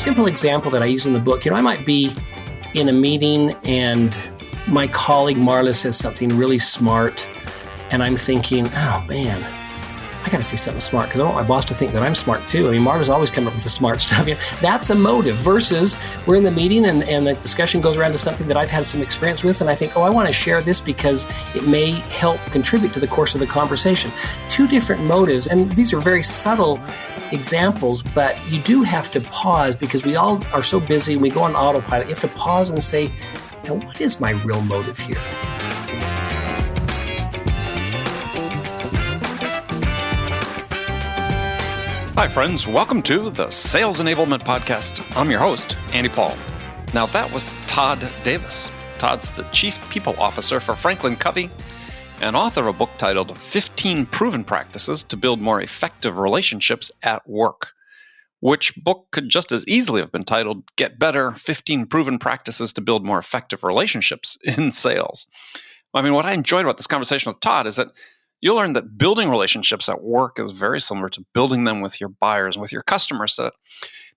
simple example that I use in the book, I might be in a meeting and my colleague Marla says something really smart, and I'm thinking, oh man, I got to say something smart because I want my boss to think that I'm smart too. I mean, Marla's always coming up with the smart stuff. That's a motive versus we're in the meeting and the discussion goes around to something that I've had some experience with, and I think, I want to share this because it may help contribute to the course of the conversation. Two different motives, and these are very subtle examples, but you do have to pause because we all are so busy and we go on autopilot. You have to pause and say, what is my real motive here? Hi, friends. Welcome to the Sales Enablement Podcast. I'm your host, Andy Paul. Now, that was Todd Davis. Todd's the Chief People Officer for FranklinCovey and author of a book titled 15 Proven Practices to Build More Effective Relationships at Work, which book could just as easily have been titled Get Better, 15 Proven Practices to Build More Effective Relationships in Sales. I mean, what I enjoyed about this conversation with Todd is that you'll learn that building relationships at work is very similar to building them with your buyers and with your customers, so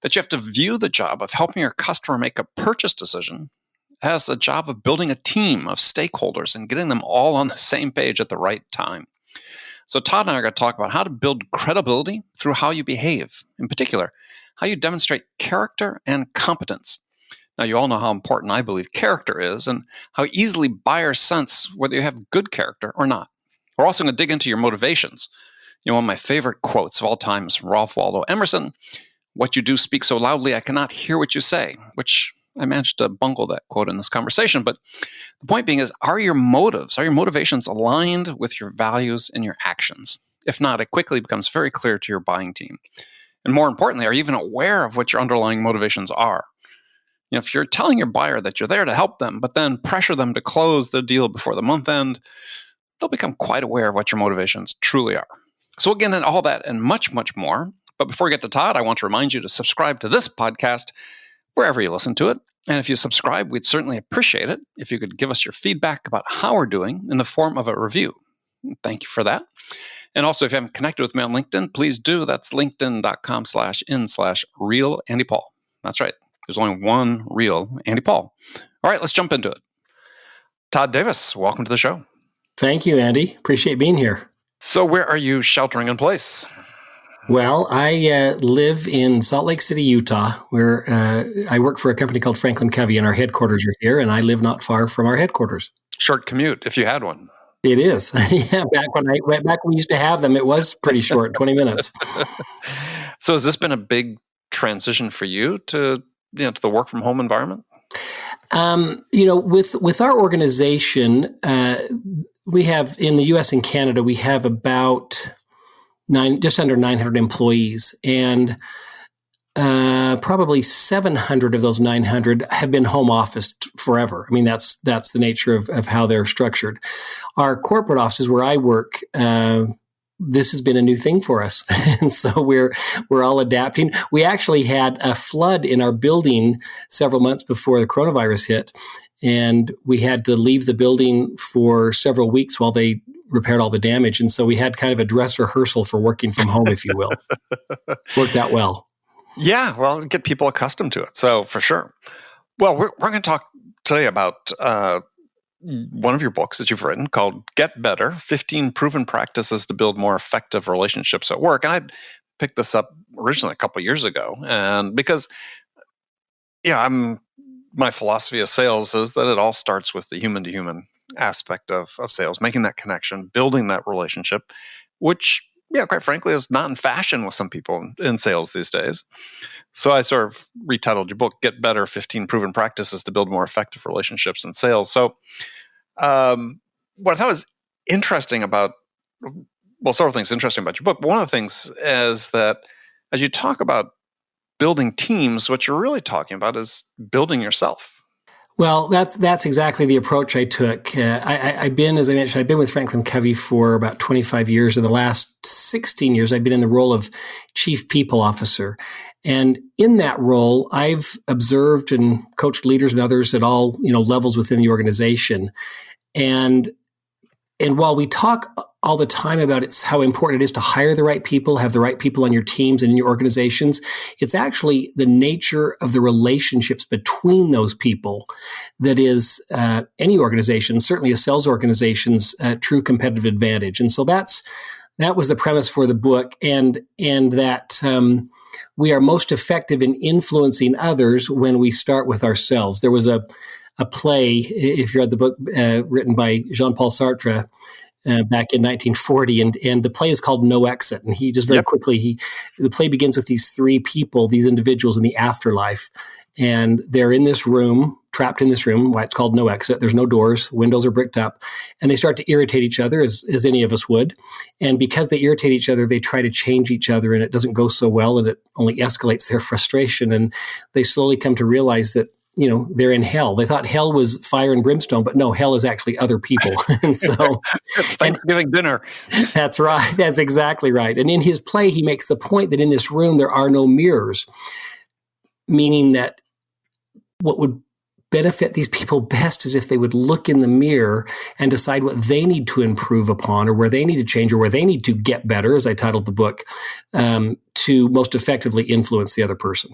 that you have to view the job of helping your customer make a purchase decision as a job of building a team of stakeholders and getting them all on the same page at the right time. So Todd and I are going to talk about how to build credibility through how you behave, in particular, how you demonstrate character and competence. Now, you all know how important I believe character is and how easily buyers sense whether you have good character or not. We're also going to dig into your motivations. One of my favorite quotes of all time is from Ralph Waldo Emerson, "What you do speaks so loudly I cannot hear what you say," which I managed to bungle that quote in this conversation. But the point being is, are your motivations aligned with your values and your actions? If not, it quickly becomes very clear to your buying team. And more importantly, are you even aware of what your underlying motivations are? If you're telling your buyer that you're there to help them, but then pressure them to close the deal before the month end, they'll become quite aware of what your motivations truly are. So we'll get into all that and much, much more. But before we get to Todd, I want to remind you to subscribe to this podcast wherever you listen to it. And if you subscribe, we'd certainly appreciate it if you could give us your feedback about how we're doing in the form of a review. Thank you for that. And also, if you haven't connected with me on LinkedIn, please do. That's linkedin.com/in/real Andy Paul. That's right. There's only one real Andy Paul. All right, let's jump into it. Todd Davis, welcome to the show. Thank you, Andy. Appreciate being here. So where are you sheltering in place? Well, I live in Salt Lake City, Utah, where I work for a company called FranklinCovey, and our headquarters are here, and I live not far from our headquarters. Short commute, if you had one. It is. Yeah, back when we used to have them, it was pretty short, 20 minutes. So has this been a big transition for you to the work from home environment? With our organization, we have in the U.S. and Canada, we have about just under 900 employees, and probably 700 of those 900 have been home officed forever. I mean, that's the nature of how they're structured. Our corporate offices where I work, this has been a new thing for us, and so we're all adapting. We actually had a flood in our building several months before the coronavirus hit, and we had to leave the building for several weeks while they repaired all the damage. And so we had kind of a dress rehearsal for working from home, if you will. Worked out well. Yeah, well, get people accustomed to it. So for sure. Well, we're going to talk today about one of your books that you've written called Get Better, 15 Proven Practices to Build More Effective Relationships at Work. And I picked this up originally a couple of years ago. And because, my philosophy of sales is that it all starts with the human-to-human aspect of sales, making that connection, building that relationship, which, quite frankly, is not in fashion with some people in sales these days. So I sort of retitled your book, Get Better, 15 Proven Practices to Build More Effective Relationships in Sales. So what I thought was interesting about, several things interesting about your book, but one of the things is that as you talk about building teams, what you're really talking about is building yourself. Well, that's exactly the approach I took. I've been, as I mentioned, I've been with FranklinCovey for about 25 years. In the last 16 years, I've been in the role of Chief People Officer. And in that role, I've observed and coached leaders and others at all levels within the organization. And And while we talk all the time about how important it is to hire the right people, have the right people on your teams and in your organizations, it's actually the nature of the relationships between those people that is any organization, certainly a sales organization's true competitive advantage. And so that was the premise for the book, and that we are most effective in influencing others when we start with ourselves. There was a play, if you read the book, written by Jean-Paul Sartre back in 1940, and the play is called No Exit. And he just very quickly, the play begins with these three people, these individuals in the afterlife, and they're in this room, trapped in this room, why it's called No Exit. There's no doors, windows are bricked up, and they start to irritate each other, as any of us would. And because they irritate each other, they try to change each other, and it doesn't go so well, and it only escalates their frustration. And they slowly come to realize that, they're in hell. They thought hell was fire and brimstone, but no, hell is actually other people. And so it's Thanksgiving dinner. That's right. That's exactly right. And in his play, he makes the point that in this room, there are no mirrors, meaning that what would benefit these people best is if they would look in the mirror and decide what they need to improve upon, or where they need to change, or where they need to get better, as I titled the book, to most effectively influence the other person.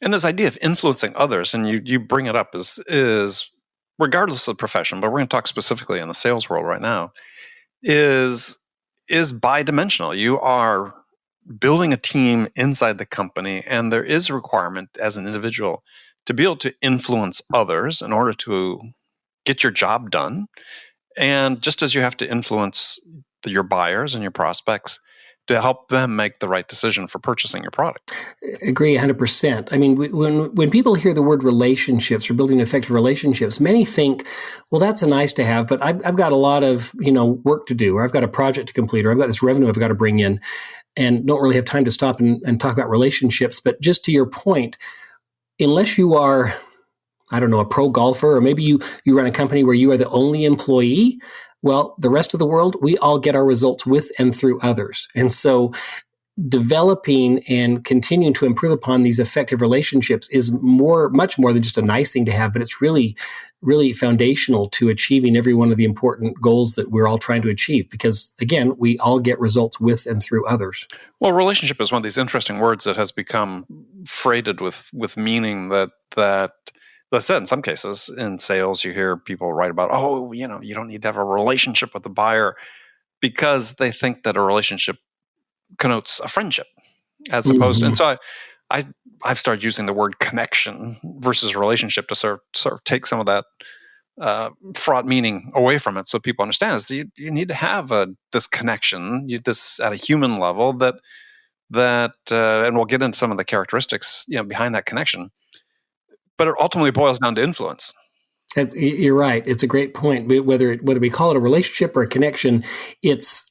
And this idea of influencing others, and you bring it up, is regardless of the profession, but we're going to talk specifically in the sales world right now, is bidimensional. You are building a team inside the company, and there is a requirement as an individual to be able to influence others in order to get your job done. And just as you have to influence your buyers and your prospects to help them make the right decision for purchasing your product. Agree 100%. I mean, when people hear the word relationships or building effective relationships, many think, well, that's a nice to have, but I've got a lot of, work to do, or I've got a project to complete, or I've got this revenue I've got to bring in, and don't really have time to stop and talk about relationships. But just to your point, unless you are, I don't know, a pro golfer, or maybe you run a company where you are the only employee, well, the rest of the world, we all get our results with and through others. And so developing and continuing to improve upon these effective relationships is much more than just a nice thing to have, but it's really, really foundational to achieving every one of the important goals that we're all trying to achieve. Because again, we all get results with and through others. Well, relationship is one of these interesting words that has become freighted with meaning that that's said in some cases in sales. You hear people write about, you don't need to have a relationship with the buyer, because they think that a relationship connotes a friendship, as opposed to, and so I've started using the word connection versus relationship to sort of take some of that fraught meaning away from it, so people understand is you need to have this connection, this at a human level that and we'll get into some of the characteristics behind that connection. But it ultimately boils down to influence. You're right. It's a great point. Whether we call it a relationship or a connection, it's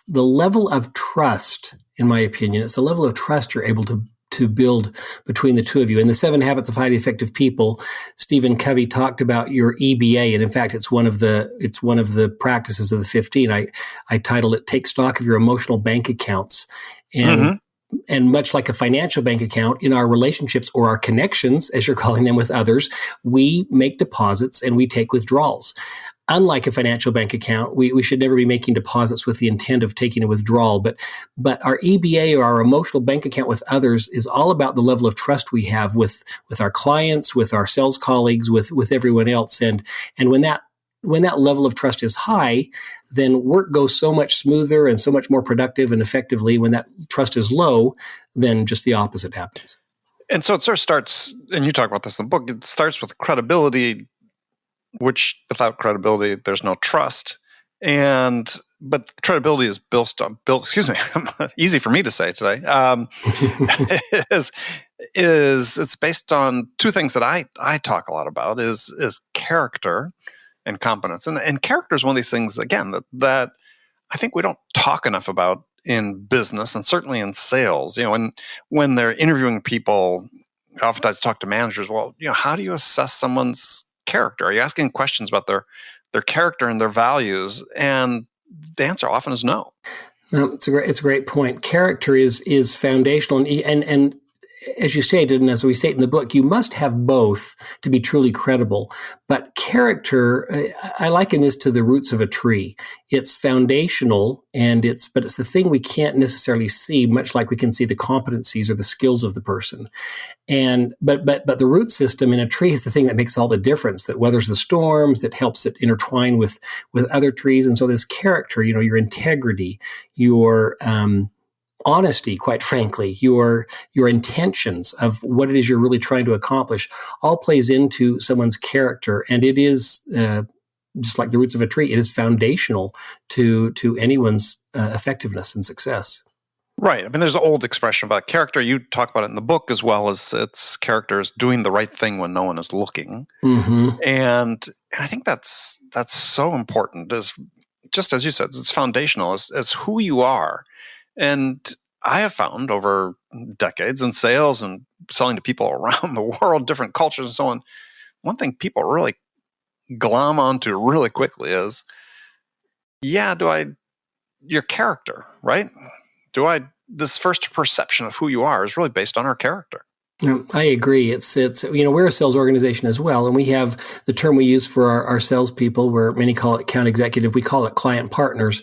the level of trust, in my opinion. It's the level of trust you're able to build between the two of you. In the 7 Habits of Highly Effective People, Stephen Covey talked about your EBA, and in fact, it's one of the practices of the 15. I titled it "Take Stock of Your Emotional Bank Accounts," and much like a financial bank account, in our relationships or our connections, as you're calling them, with others, we make deposits and we take withdrawals. Unlike a financial bank account, we should never be making deposits with the intent of taking a withdrawal. But our EBA, or our emotional bank account with others, is all about the level of trust we have with our clients, with our sales colleagues, with everyone else. And when that level of trust is high, then work goes so much smoother and so much more productive and effectively. When that trust is low, then just the opposite happens. And so it sort of starts, and you talk about this in the book, it starts with credibility, which without credibility, there's no trust. But credibility is built, excuse me, easy for me to say today, is it's based on two things that I talk a lot about is character and competence. And character is one of these things, again, that I think we don't talk enough about in business, and certainly in sales. When they're interviewing people, oftentimes talk to managers, well, how do you assess someone's character? Are you asking questions about their character and their values? And the answer often is no. No, it's a great point. Character is foundational, and as you stated, and as we state in the book, you must have both to be truly credible. But character, I liken this to the roots of a tree. It's foundational, but it's the thing we can't necessarily see, much like we can see the competencies or the skills of the person. But the root system in a tree is the thing that makes all the difference, that weathers the storms, that helps it intertwine with other trees. And so this character, your integrity, your honesty, quite frankly, your intentions of what it is you're really trying to accomplish, all plays into someone's character. And it is just like the roots of a tree. It is foundational to anyone's effectiveness and success. Right. I mean, there's an old expression about character. You talk about it in the book, as well as its characters doing the right thing when no one is looking. Mm-hmm. And I think that's so important. Just as you said, it's foundational as who you are. And I have found over decades in sales and selling to people around the world, different cultures and so on, one thing people really glom onto really quickly is, your character, right? This first perception of who you are is really based on our character. I agree. It's we're a sales organization as well, and we have the term we use for our salespeople, where many call it account executive, we call it client partners,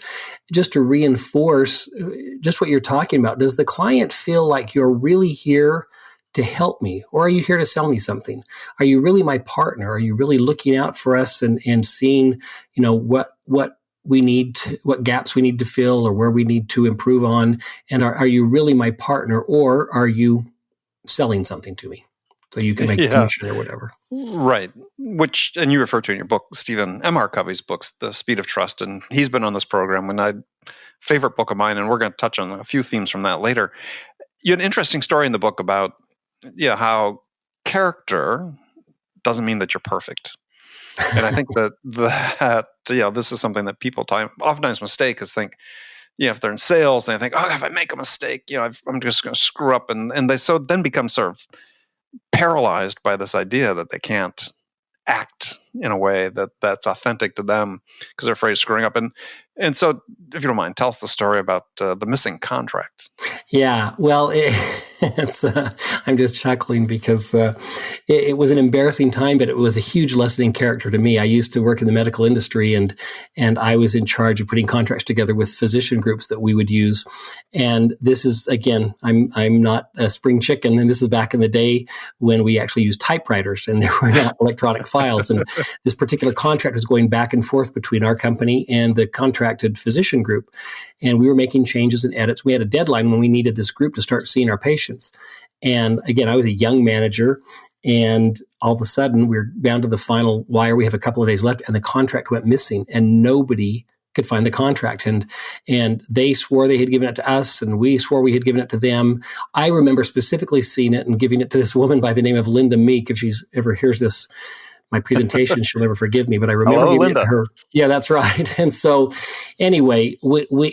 just to reinforce just what you're talking about. Does the client feel like you're really here to help me, or are you here to sell me something? Are you really my partner? Are you really looking out for us and seeing what we need what gaps we need to fill or where we need to improve on? And are you really my partner, or are you selling something to me so you can make a commission or whatever? Right. And you refer to in your book, Stephen M.R. Covey's books, The Speed of Trust. And he's been on this program, and favorite book of mine, and we're going to touch on a few themes from that later. You had an interesting story in the book about how character doesn't mean that you're perfect. And I think that this is something that people oftentimes mistake, is think, if they're in sales, they think, if I make a mistake, I'm just going to screw up. And they then become sort of paralyzed by this idea that they can't act in a way that's authentic to them because they're afraid of screwing up. And so, if you don't mind, tell us the story about the missing contract. Yeah, well, I'm just chuckling because it was an embarrassing time, but it was a huge lesson in character to me. I used to work in the medical industry, and I was in charge of putting contracts together with physician groups that we would use. And this is, again, I'm not a spring chicken, and this is back in the day when we actually used typewriters and there were not electronic files. And this particular contract was going back and forth between our company and the contracted physician group. And we were making changes and edits. We had a deadline when we needed this group to start seeing our patients. And again, I was a young manager, and all of a sudden we're down to the final wire. We have a couple of days left, and the contract went missing, and nobody could find the contract. And they swore they had given it to us, and we swore we had given it to them. I remember specifically seeing it and giving it to this woman by the name of Linda Meek. If she ever hears my presentation, she'll never forgive me, but I remember giving it to her. Yeah, that's right. And so anyway,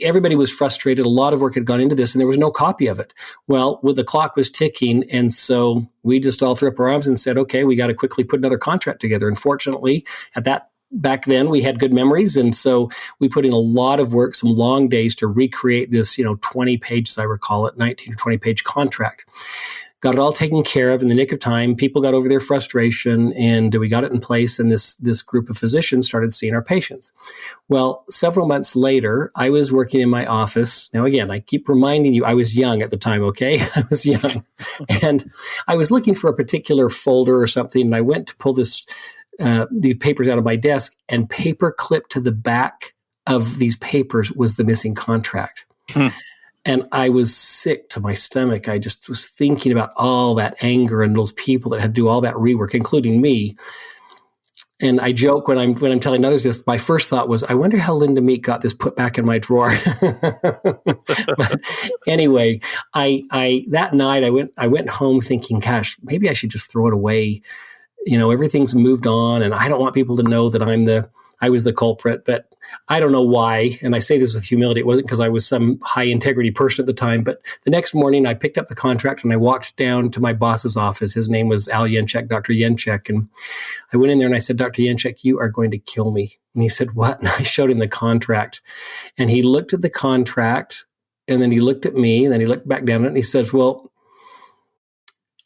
everybody was frustrated. A lot of work had gone into this, and there was no copy of it. Well, the clock was ticking, and so we just all threw up our arms and said, okay, we got to quickly put another contract together. Unfortunately, back then we had good memories, and so we put in a lot of work, some long days to recreate this 20 pages, I recall it, 19 or 20 page contract. Got it all taken care of in the nick of time. People got over their frustration, and we got it in place, and this group of physicians started seeing our patients. Well, several months later, I was working in my office. Now, again, I keep reminding you, I was young at the time, okay? I was young. And I was looking for a particular folder or something, and I went to pull these papers out of my desk, and paper clipped to the back of these papers was the missing contract. And I was sick to my stomach. I just was thinking about all that anger and those people that had to do all that rework, including me. And I joke when I'm telling others this, my first thought was, I wonder how Linda Meek got this put back in my drawer. But anyway, I that night I went home thinking, gosh, maybe I should just throw it away. Everything's moved on, and I don't want people to know that I was the culprit, but I don't know why. And I say this with humility. It wasn't because I was some high integrity person at the time, but the next morning I picked up the contract and I walked down to my boss's office. His name was Al Yenchek, Dr. Yenchek. And I went in there and I said, Dr. Yenchek, you are going to kill me. And he said, what? And I showed him the contract, and he looked at the contract, and then he looked at me, and then he looked back down at it, and he says, well,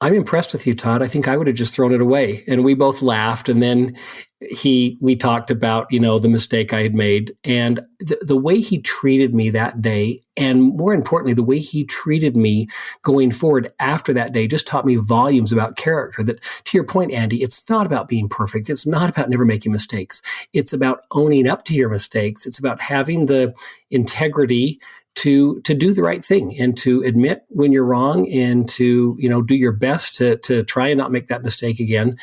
I'm impressed with you, Todd. I think I would have just thrown it away. And we both laughed. And then we talked about, the mistake I had made, and the way he treated me that day. And more importantly, the way he treated me going forward after that day just taught me volumes about character. That, to your point, Andy, it's not about being perfect. It's not about never making mistakes. It's about owning up to your mistakes. It's about having the integrity to do the right thing and to admit when you're wrong and to, do your best to try and not make that mistake again.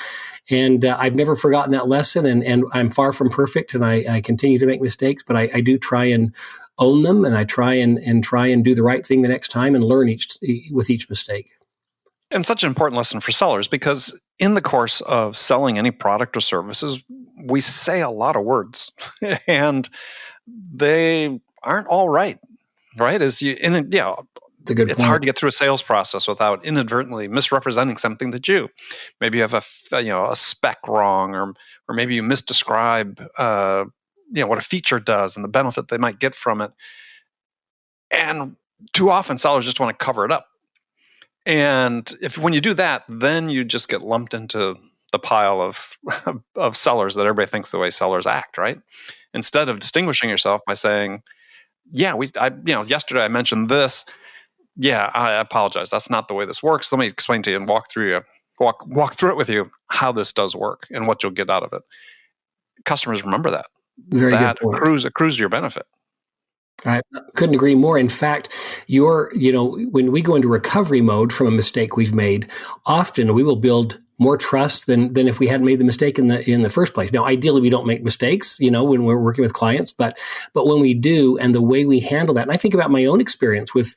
And I've never forgotten that lesson, and I'm far from perfect, and I continue to make mistakes, but I do try and own them, and I try and do the right thing the next time and learn with each mistake. And such an important lesson for sellers, because in the course of selling any product or services, we say a lot of words and they aren't all right. Right? It's a good point. Hard to get through a sales process without inadvertently misrepresenting something that maybe you have a spec wrong, or maybe you misdescribe what a feature does and the benefit they might get from it. And too often sellers just want to cover it up. And when you do that, then you just get lumped into the pile of sellers that everybody thinks the way sellers act, right? Instead of distinguishing yourself by saying, yesterday I mentioned this. Yeah, I apologize. That's not the way this works. Let me explain to you and walk through it with you how this does work and what you'll get out of it. Customers remember that. That accrues to your benefit. I couldn't agree more. In fact, when we go into recovery mode from a mistake we've made, often we will build more trust than if we hadn't made the mistake in the first place. Now, ideally, we don't make mistakes, when we're working with clients, but when we do, and the way we handle that, and I think about my own experience with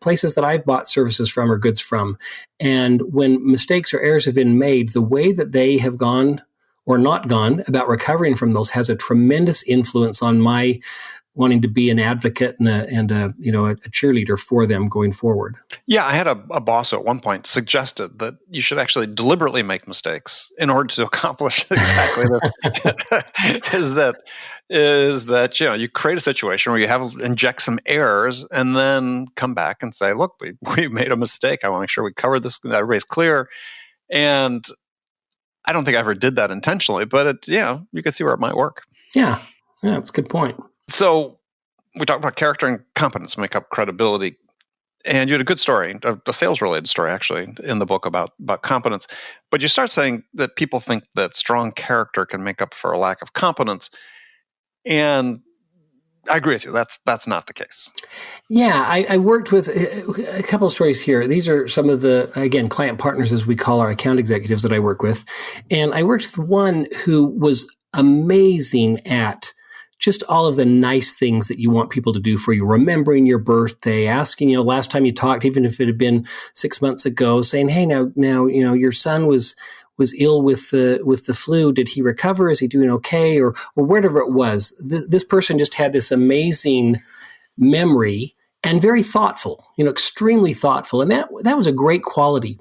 places that I've bought services from or goods from, and when mistakes or errors have been made, the way that they have gone or not gone about recovering from those has a tremendous influence on my wanting to be an advocate and a cheerleader for them going forward. Yeah, I had a boss at one point suggested that you should actually deliberately make mistakes in order to accomplish exactly that. Is that you create a situation where you inject some errors and then come back and say, look, we made a mistake. I want to make sure we covered this, that everybody's clear. And I don't think I ever did that intentionally, but you can see where it might work. Yeah, it's a good point. So we talked about character and competence make up credibility. And you had a good story, a sales-related story, actually, in the book about competence. But you start saying that people think that strong character can make up for a lack of competence. And I agree with you. That's not the case. Yeah, I worked with a couple of stories here. These are some of the, again, client partners, as we call our account executives that I work with. And I worked with one who was amazing at just all of the nice things that you want people to do for you, remembering your birthday, asking, last time you talked, even if it had been 6 months ago, saying, hey, now, your son was ill with the flu. Did he recover? Is he doing okay? Or whatever it was. This person just had this amazing memory and very thoughtful, extremely thoughtful. And that was a great quality.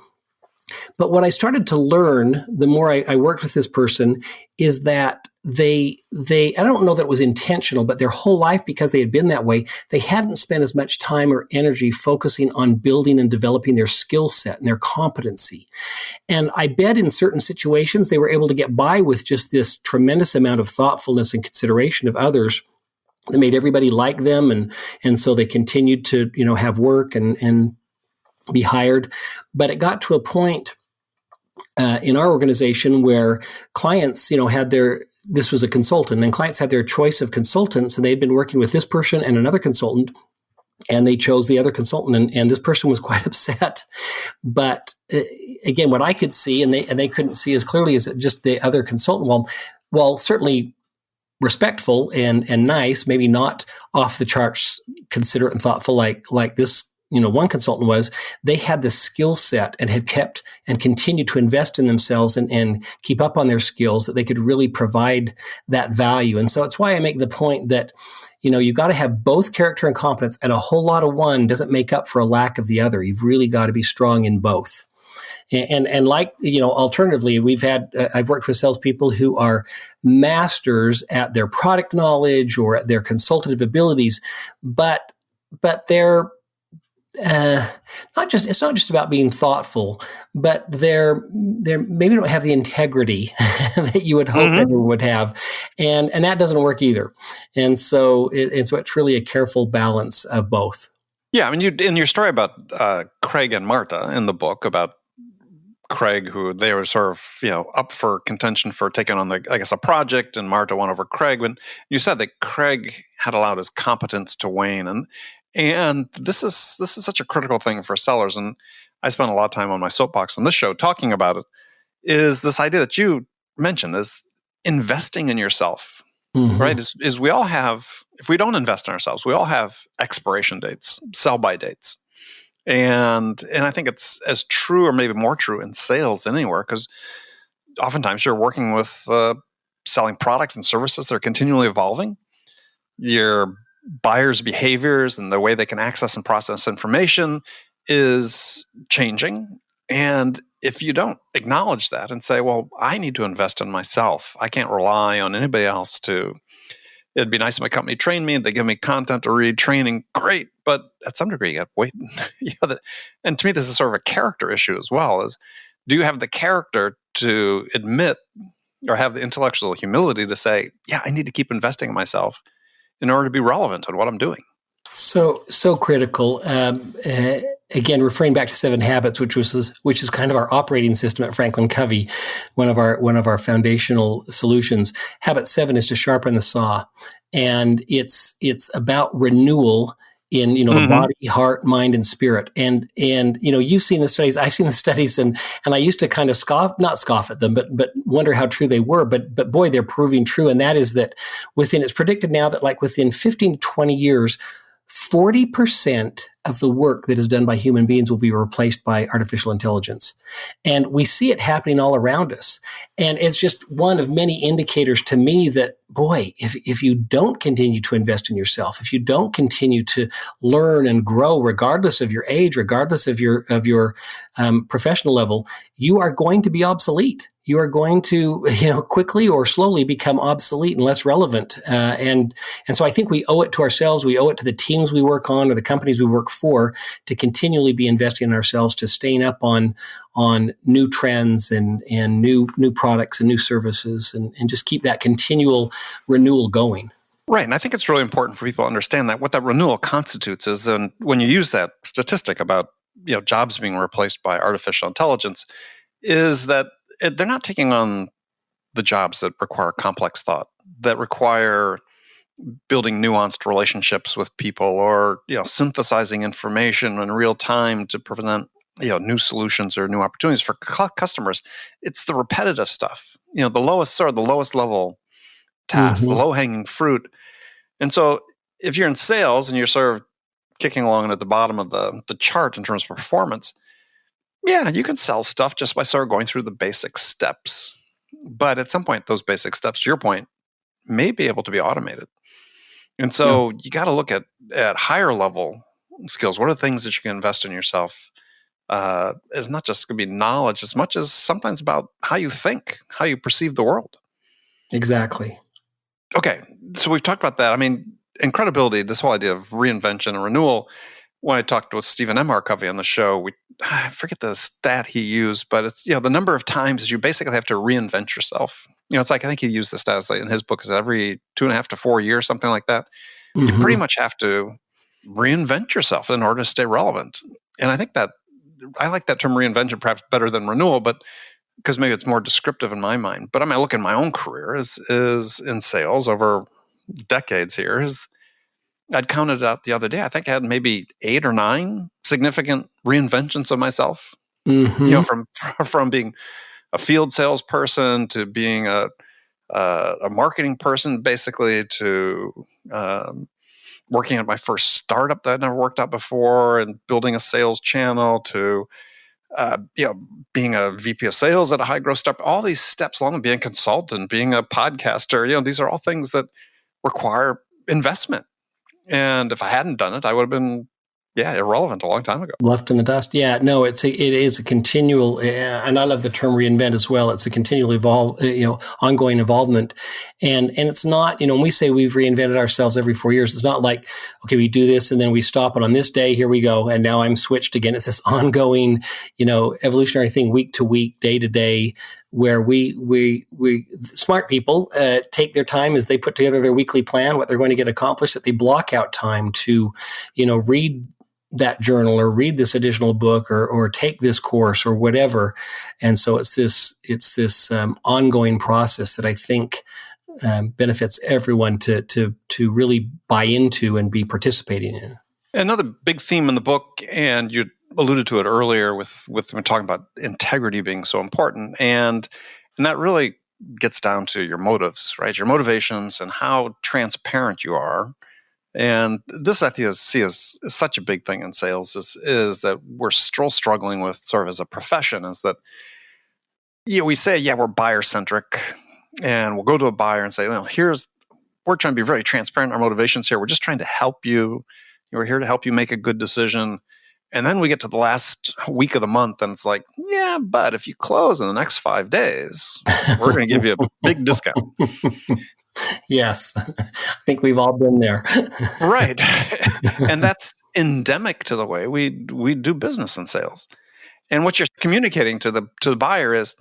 But what I started to learn, the more I worked with this person, is that they I don't know that it was intentional, but their whole life, because they had been that way, they hadn't spent as much time or energy focusing on building and developing their skill set and their competency. And I bet in certain situations, they were able to get by with just this tremendous amount of thoughtfulness and consideration of others that made everybody like them. And so they continued to, have work and be hired. But it got to a point in our organization where clients, this was a consultant, and clients had their choice of consultants, and they'd been working with this person and another consultant, and they chose the other consultant, and this person was quite upset. But again, what I could see, and they couldn't see as clearly as just the other consultant, well, certainly respectful and nice, maybe not off the charts, considerate and thoughtful like this one consultant was. They had the skill set and had kept and continued to invest in themselves and keep up on their skills, that they could really provide that value. And so it's why I make the point that, you've got to have both character and competence, and a whole lot of one doesn't make up for a lack of the other. You've really got to be strong in both. And like, alternatively, I've worked with salespeople who are masters at their product knowledge or at their consultative abilities, but they're it's not just about being thoughtful, but they're maybe don't have the integrity that you would hope everyone would have, and that doesn't work either. And so it's really a careful balance of both. Yeah, I mean, you in your story about Craig and Marta in the book about Craig, who they were sort of up for contention for taking on a project, and Marta won over Craig. But you said that Craig had allowed his competence to wane, and this is such a critical thing for sellers. And I spent a lot of time on my soapbox on this show talking about it. Is this idea that you mentioned is investing in yourself, right? Is we all have, if we don't invest in ourselves, we all have expiration dates, sell-by dates. And I think it's as true or maybe more true in sales than anywhere, because oftentimes you're working with selling products and services that are continually evolving. Your buyers' behaviors and the way they can access and process information is changing. And if you don't acknowledge that and say, well, I need to invest in myself, I can't rely on anybody else to. It'd be nice if my company trained me. They give me content to read, training, great. But at some degree, you got to wait. And to me, this is sort of a character issue as well. Is do you have the character to admit or have the intellectual humility to say, yeah, I need to keep investing in myself in order to be relevant in what I'm doing? So critical. Again, referring back to 7 Habits, which is kind of our operating system at FranklinCovey, one of our foundational solutions. Habit 7 is to sharpen the saw, and it's about renewal in the body, heart, mind, and spirit. And you've seen the studies, I've seen the studies, and I used to kind of not scoff at them, but wonder how true they were. But boy, they're proving true. And that is that it's predicted now that like within 15 to 20 years, 40% of the work that is done by human beings will be replaced by artificial intelligence. And we see it happening all around us. And it's just one of many indicators to me that, boy, if you don't continue to invest in yourself, if you don't continue to learn and grow, regardless of your age, regardless of your professional level, you are going to be obsolete. You are going to, quickly or slowly become obsolete and less relevant. And so I think we owe it to ourselves. We owe it to the teams we work on or the companies we work for to continually be investing in ourselves, to staying up on new trends and new products and new services, and just keep that continual renewal going. Right. And I think it's really important for people to understand that what that renewal constitutes is then when you use that statistic about jobs being replaced by artificial intelligence, is that they're not taking on the jobs that require complex thought, that require building nuanced relationships with people, or synthesizing information in real time to present new solutions or new opportunities for customers. It's the repetitive stuff, the lowest level tasks, the low hanging fruit. And so if you're in sales and you're sort of kicking along at the bottom of the chart in terms of performance, yeah, you can sell stuff just by sort of going through the basic steps. But at some point, those basic steps, to your point, may be able to be automated. And so you got to look at higher level skills. What are the things that you can invest in yourself? It's not just going to be knowledge as much as sometimes about how you think, how you perceive the world. Exactly. Okay, so we've talked about that. I mean, in credibility, this whole idea of reinvention and renewal, when I talked with Stephen M.R. Covey on the show, I forget the stat he used, but it's the number of times you basically have to reinvent yourself. It's like, I think he used the stat in his book, is every 2.5 to 4 years, something like that. You pretty much have to reinvent yourself in order to stay relevant. And I think that I like that term reinvention perhaps better than renewal, but because maybe it's more descriptive in my mind. But I mean, I look in my own career is in sales over decades here. I'd counted it out the other day. I think I had maybe 8 or 9 significant reinventions of myself. From being a field salesperson to being a marketing person, basically, to working at my first startup that I'd never worked at before, and building a sales channel, to being a VP of sales at a high growth startup. All these steps along, being a consultant, being a podcaster. These are all things that require investment. And if I hadn't done it, I would have been irrelevant a long time ago. Left in the dust. Yeah, no, it is a continual, and I love the term reinvent as well. It's a continually ongoing involvement, and it's not, when we say we've reinvented ourselves every 4 years, it's not like, okay, we do this and then we stop, and on this day, here we go, and now I'm switched again. It's this ongoing, evolutionary thing, week to week, day to day, where we smart people take their time as they put together their weekly plan, what they're going to get accomplished, that they block out time to, read that journal or read this additional book or take this course or whatever. And so it's this ongoing process that I think benefits everyone to really buy into and be participating in. Another big theme in the book, and you alluded to it earlier with when talking about integrity being so important, and that really gets down to your motives, right? Your motivations and how transparent you are. And this, I see as such a big thing in sales is that we're still struggling with sort of as a profession, is that we say, we're buyer centric, and we'll go to a buyer and say, well, we're trying to be very transparent in our motivations here. We're just trying to help you. We're here to help you make a good decision. And then we get to the last week of the month and it's like, yeah, but if you close in the next 5 days, we're going to give you a big discount. Yes, I think we've all been there. Right. And that's endemic to the way we do business in sales. And what you're communicating to the buyer is,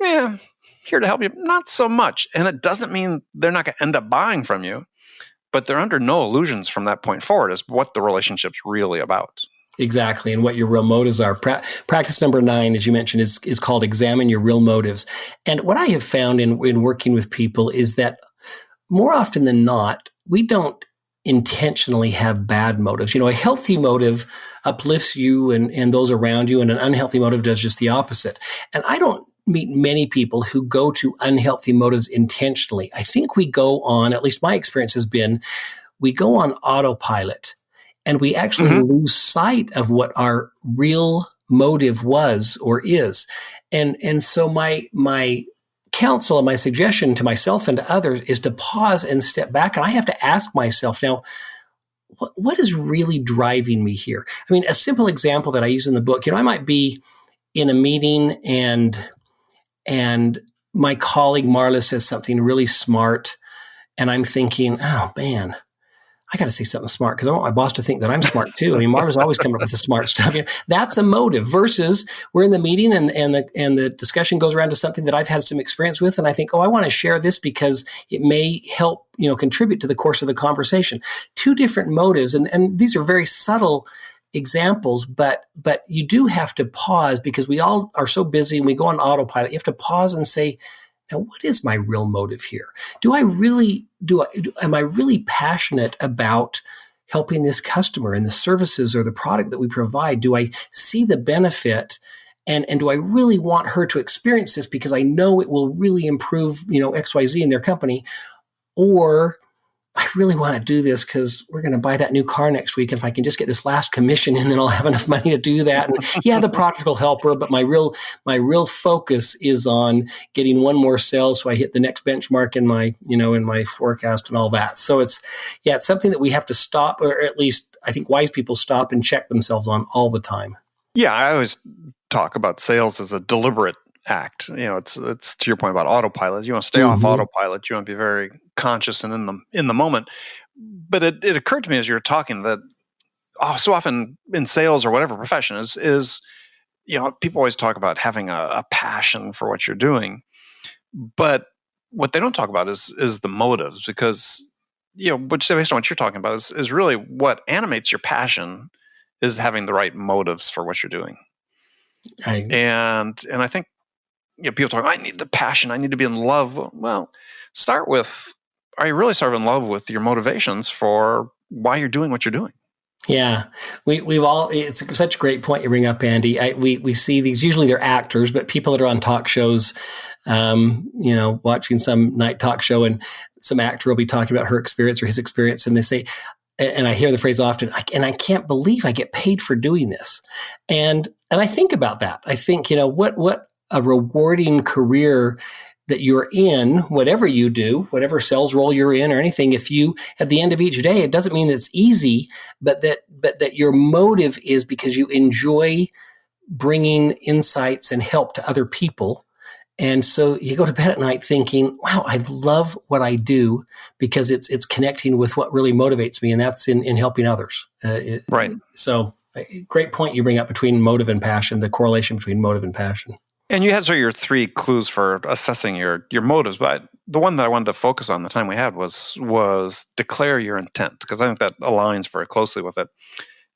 here to help you, not so much. And it doesn't mean they're not going to end up buying from you, but they're under no illusions from that point forward as what the relationship's really about. Exactly, and what your real motives are. Practice number 9, as you mentioned, is called examine your real motives. And what I have found in working with people is that more often than not, we don't intentionally have bad motives. A healthy motive uplifts you and those around you, and an unhealthy motive does just the opposite. And I don't meet many people who go to unhealthy motives intentionally. I think we go on, at least my experience has been, we go on autopilot. And we actually lose sight of what our real motive was or is. And so my counsel and my suggestion to myself and to others is to pause and step back. And I have to ask myself now, what is really driving me here? I mean, a simple example that I use in the book, I might be in a meeting and my colleague Marla says something really smart. And I'm thinking, oh man, I got to say something smart because I want my boss to think that I'm smart too. I mean, Marla's always coming up with the smart stuff. That's a motive versus we're in the meeting and the discussion goes around to something that I've had some experience with. And I think, I want to share this because it may help, contribute to the course of the conversation. Two different motives. And these are very subtle examples, but you do have to pause because we all are so busy and we go on autopilot. You have to pause and say, now, what is my real motive here? Am I really passionate about helping this customer and the services or the product that we provide? Do I see the benefit? And do I really want her to experience this because I know it will really improve, XYZ in their company? Or I really want to do this because we're going to buy that new car next week. And if I can just get this last commission in, then I'll have enough money to do that. And the product will help her, but my real focus is on getting one more sale so I hit the next benchmark in my forecast and all that. So it's something that we have to stop, or at least I think wise people stop and check themselves on all the time. Yeah, I always talk about sales as a deliberate act. It's to your point about autopilot. You want to stay off autopilot. You want to be very conscious and in the moment. But it occurred to me as you were talking that so often in sales or whatever profession is people always talk about having a passion for what you're doing, but what they don't talk about is the motives, because which based on what you're talking about is really what animates your passion is having the right motives for what you're doing. And I think people talk, I need the passion, I need to be in love. Well, start with, are you really sort of in love with your motivations for why you're doing what you're doing? Yeah, we've all, it's such a great point you bring up, Andy. We see these, usually they're actors, but people that are on talk shows, watching some night talk show, and some actor will be talking about her experience or his experience. And they say, and I hear the phrase often, I can't believe I get paid for doing this. And I think about that. I think, what a rewarding career that you're in, whatever you do, whatever sales role you're in or anything, if you, at the end of each day, it doesn't mean that it's easy, but that your motive is because you enjoy bringing insights and help to other people. And so you go to bed at night thinking, wow, I love what I do because it's connecting with what really motivates me, and that's in helping others. Right. So great point you bring up between motive and passion, the correlation between motive and passion. And you had sort of your 3 clues for assessing your motives, but the one that I wanted to focus on the time we had was declare your intent, because I think that aligns very closely with it.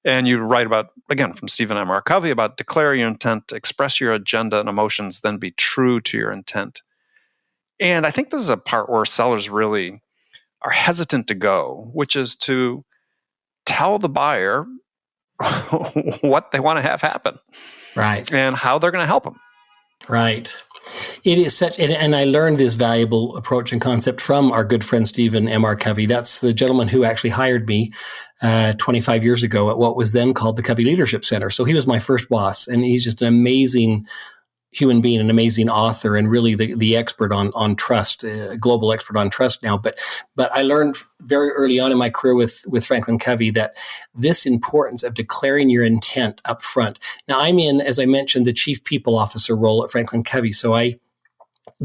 And you write about, again, from Stephen M. R. Covey, about declare your intent, express your agenda and emotions, then be true to your intent. And I think this is a part where sellers really are hesitant to go, which is to tell the buyer what they want to have happen. Right. And how they're going to help them. Right. It is such, and I learned this valuable approach and concept from our good friend Stephen M. R. Covey. That's the gentleman who actually hired me 25 years ago at what was then called the Covey Leadership Center. So he was my first boss, and he's just an amazing human being, an amazing author, and really the expert on trust, global expert on trust now. But I learned very early on in my career with FranklinCovey that this importance of declaring your intent up front. Now, I'm in, as I mentioned, the chief people officer role at FranklinCovey, so I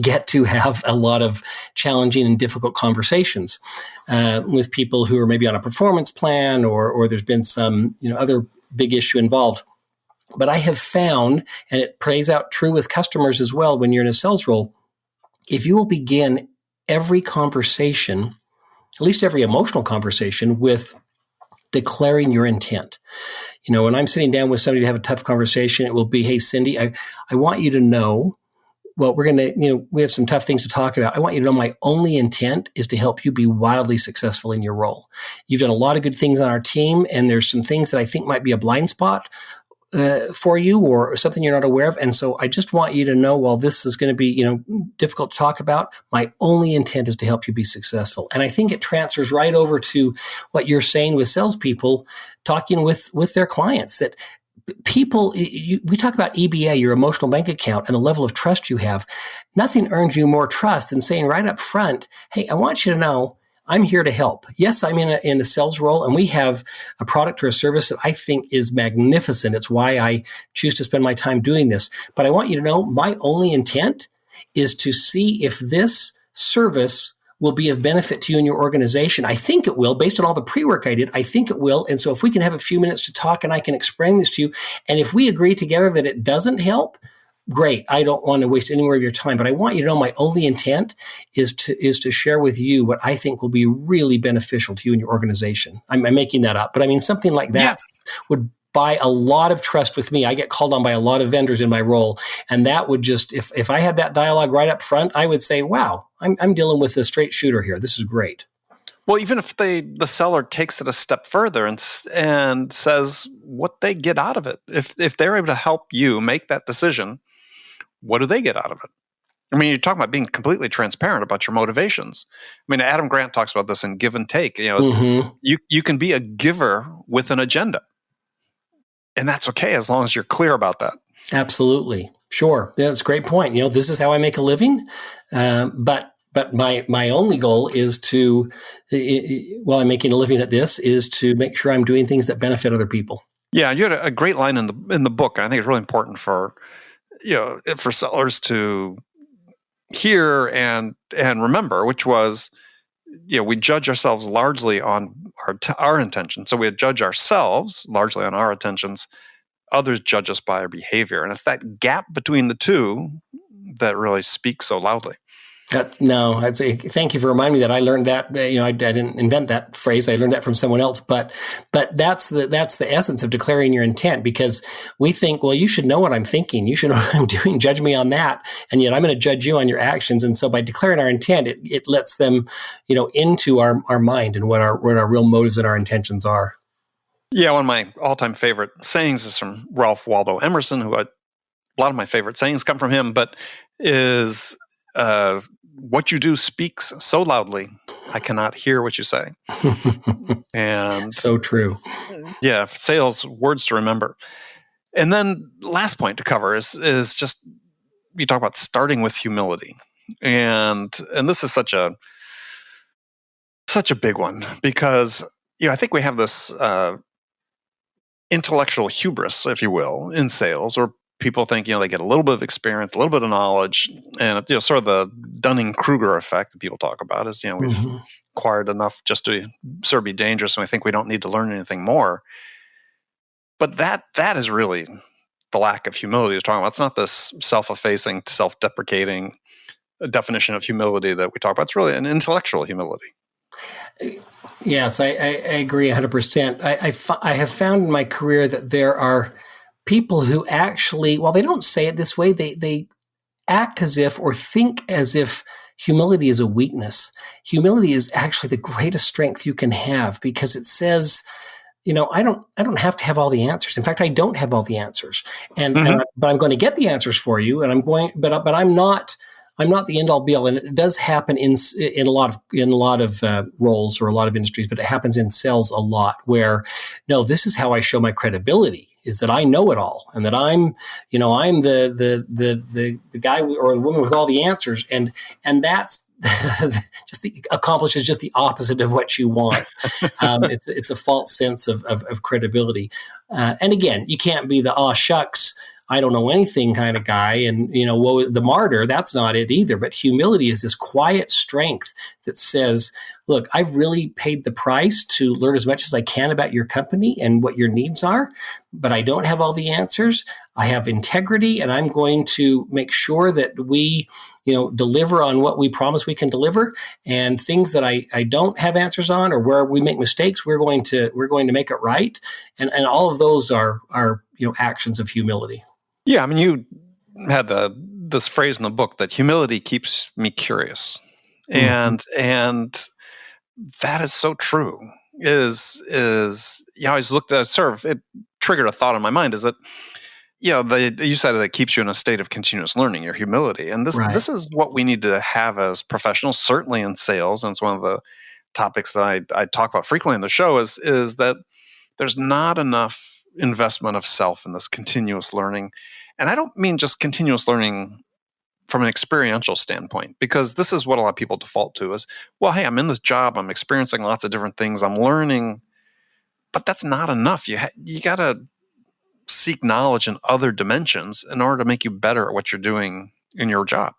get to have a lot of challenging and difficult conversations with people who are maybe on a performance plan, or there's been some other big issue involved. But I have found, and it plays out true with customers as well when you're in a sales role, if you will begin every conversation, at least every emotional conversation, with declaring your intent. When I'm sitting down with somebody to have a tough conversation, it will be, hey, Cindy, I want you to know, well, we're going to, we have some tough things to talk about. I want you to know my only intent is to help you be wildly successful in your role. You've done a lot of good things on our team, and there's some things that I think might be a blind spot for you, or something you're not aware of. And so I just want you to know, while this is going to be, difficult to talk about, my only intent is to help you be successful. And I think it transfers right over to what you're saying with salespeople talking with their clients, that people, we talk about EBA, your emotional bank account, and the level of trust you have. Nothing earns you more trust than saying right up front, hey, I want you to know I'm here to help. Yes, I'm in a sales role, and we have a product or a service that I think is magnificent. It's why I choose to spend my time doing this. But I want you to know my only intent is to see if this service will be of benefit to you and your organization. I think it will, based on all the pre-work I did. I think it will. And so if we can have a few minutes to talk and I can explain this to you, and if we agree together that it doesn't help, great. I don't want to waste any more of your time, but I want you to know my only intent is to share with you what I think will be really beneficial to you and your organization. I'm making that up, but I mean, something like that would buy a lot of trust with me. I get called on by a lot of vendors in my role, and that would just, if I had that dialogue right up front, I would say, wow, I'm dealing with a straight shooter here. This is great. Well, even if the seller takes it a step further and says what they get out of it, if they're able to help you make that decision, what do they get out of it? I mean, you're talking about being completely transparent about your motivations. I mean, Adam Grant talks about this in Give and Take. You can be a giver with an agenda, and that's okay as long as you're clear about that. Absolutely, sure. That's a great point. This is how I make a living, but my only goal is to, while I'm making a living at this, is to make sure I'm doing things that benefit other people. Yeah, you had a great line in the book, and I think it's really important for sellers to hear and remember, which was, we judge ourselves largely on our intentions. So we judge ourselves largely on our intentions. Others judge us by our behavior, and it's that gap between the two that really speaks so loudly. I'd say thank you for reminding me that. I learned that. I didn't invent that phrase. I learned that from someone else. But that's the essence of declaring your intent, because we think, well, you should know what I'm thinking. You should know what I'm doing. Judge me on that, and yet I'm going to judge you on your actions. And so by declaring our intent, it lets them, into our mind and what our real motives and our intentions are. Yeah, one of my all-time favorite sayings is from Ralph Waldo Emerson, who a lot of my favorite sayings come from him, but is what you do speaks so loudly, I cannot hear what you say. And so true. Yeah, sales, words to remember. And then last point to cover is just, you talk about starting with humility. and this is such a big one because I think we have this intellectual hubris, if you will, in sales, or people think they get a little bit of experience, a little bit of knowledge, and sort of the Dunning-Kruger effect that people talk about is we've acquired enough just to sort of be dangerous, and we think we don't need to learn anything more. But that is really the lack of humility you're talking about. It's not this self-effacing, self-deprecating definition of humility that we talk about. It's really an intellectual humility. Yes, I agree 100%. I have found in my career that there are people who actually, while they don't say it this way, they act as if or think as if humility is a weakness. Humility is actually the greatest strength you can have because it says, I don't have to have all the answers. In fact, I don't have all the answers, but I'm going to get the answers for you, and but I'm not the end all be all. And it does happen in a lot of roles or a lot of industries, but it happens in sales a lot. Where no, this is how I show my credibility: is that I know it all, and that I'm the guy or the woman with all the answers, and that's accomplishes just the opposite of what you want. It's a false sense of credibility. And again, you can't be the "aw shucks, I don't know anything" kind of guy, and the martyr. That's not it either. But humility is this quiet strength that says, "Look, I've really paid the price to learn as much as I can about your company and what your needs are, but I don't have all the answers. I have integrity, and I'm going to make sure that we, deliver on what we promise we can deliver. And things that I don't have answers on, or where we make mistakes, we're going to make it right." And all of those are actions of humility. Yeah, I mean, you had this phrase in the book that humility keeps me curious, and that is so true. I always looked at it triggered a thought in my mind. Is that you said that it keeps you in a state of continuous learning, your humility, and this is what we need to have as professionals, certainly in sales, and it's one of the topics that I talk about frequently in the show. Is that there's not enough investment of self in this continuous learning. And I don't mean just continuous learning from an experiential standpoint, because this is what a lot of people default to is, well, hey, I'm in this job, I'm experiencing lots of different things, I'm learning, but that's not enough. You got to seek knowledge in other dimensions in order to make you better at what you're doing in your job.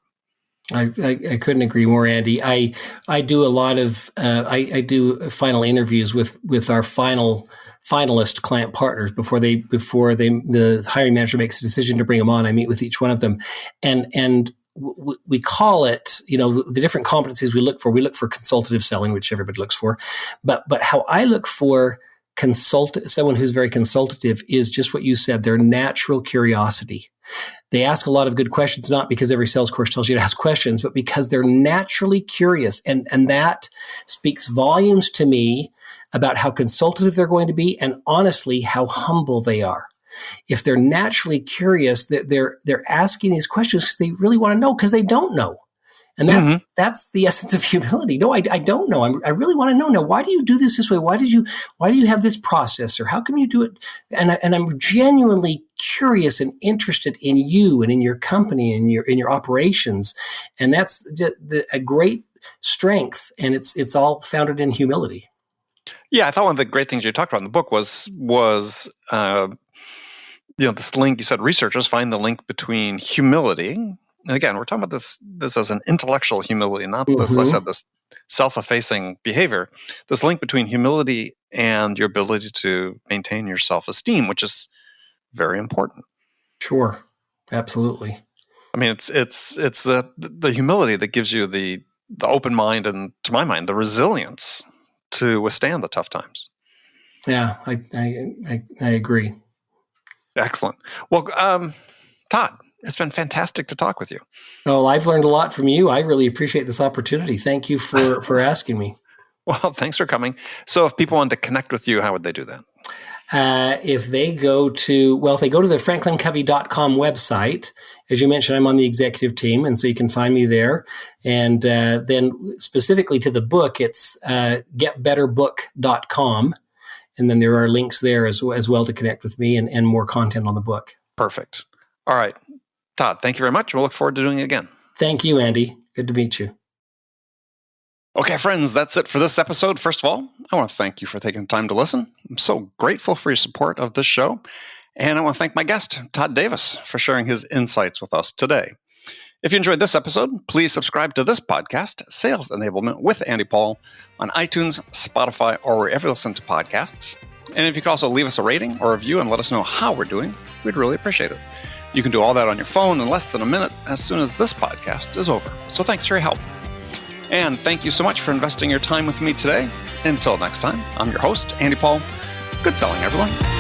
I couldn't agree more, Andy. I do a lot of I do final interviews with our finalist client partners before the hiring manager makes a decision to bring them on. I meet with each one of them, and we call it the different competencies we look for. We look for consultative selling, which everybody looks for, but how I look for someone who's very consultative is just what you said: their natural curiosity. They ask a lot of good questions, not because every sales course tells you to ask questions, but because they're naturally curious. And that speaks volumes to me about how consultative they're going to be, and honestly, how humble they are. If they're naturally curious, they're asking these questions because they really want to know, because they don't know. And that's the essence of humility. No, I don't know. I really want to know. Now, why do you do this way? Why do you have this process, or how come you do it? And I'm genuinely curious and interested in you and in your company and in your operations. And that's a great strength. And it's all founded in humility. Yeah, I thought one of the great things you talked about in the book was this link. You said researchers find the link between humility. And again, we're talking about this as an intellectual humility, not this, I said, this self-effacing behavior. This link between humility and your ability to maintain your self-esteem, which is very important. Sure, absolutely. I mean, it's the humility that gives you the open mind, and to my mind, the resilience to withstand the tough times. Yeah, I agree. Excellent. Well, Todd, it's been fantastic to talk with you. Well, I've learned a lot from you. I really appreciate this opportunity. Thank you for asking me. Well, thanks for coming. So if people wanted to connect with you, how would they do that? If they go to the FranklinCovey.com website, as you mentioned, I'm on the executive team, and so you can find me there. And then specifically to the book, it's getbetterbook.com. And then there are links there as well to connect with me and more content on the book. Perfect. All right. Todd, thank you very much. We'll look forward to doing it again. Thank you, Andy. Good to meet you. Okay, friends, that's it for this episode. First of all, I want to thank you for taking the time to listen. I'm so grateful for your support of this show. And I want to thank my guest, Todd Davis, for sharing his insights with us today. If you enjoyed this episode, please subscribe to this podcast, Sales Enablement with Andy Paul, on iTunes, Spotify, or wherever you listen to podcasts. And if you could also leave us a rating or review and let us know how we're doing, we'd really appreciate it. You can do all that on your phone in less than a minute as soon as this podcast is over. So thanks for your help. And thank you so much for investing your time with me today. Until next time, I'm your host, Andy Paul. Good selling, everyone.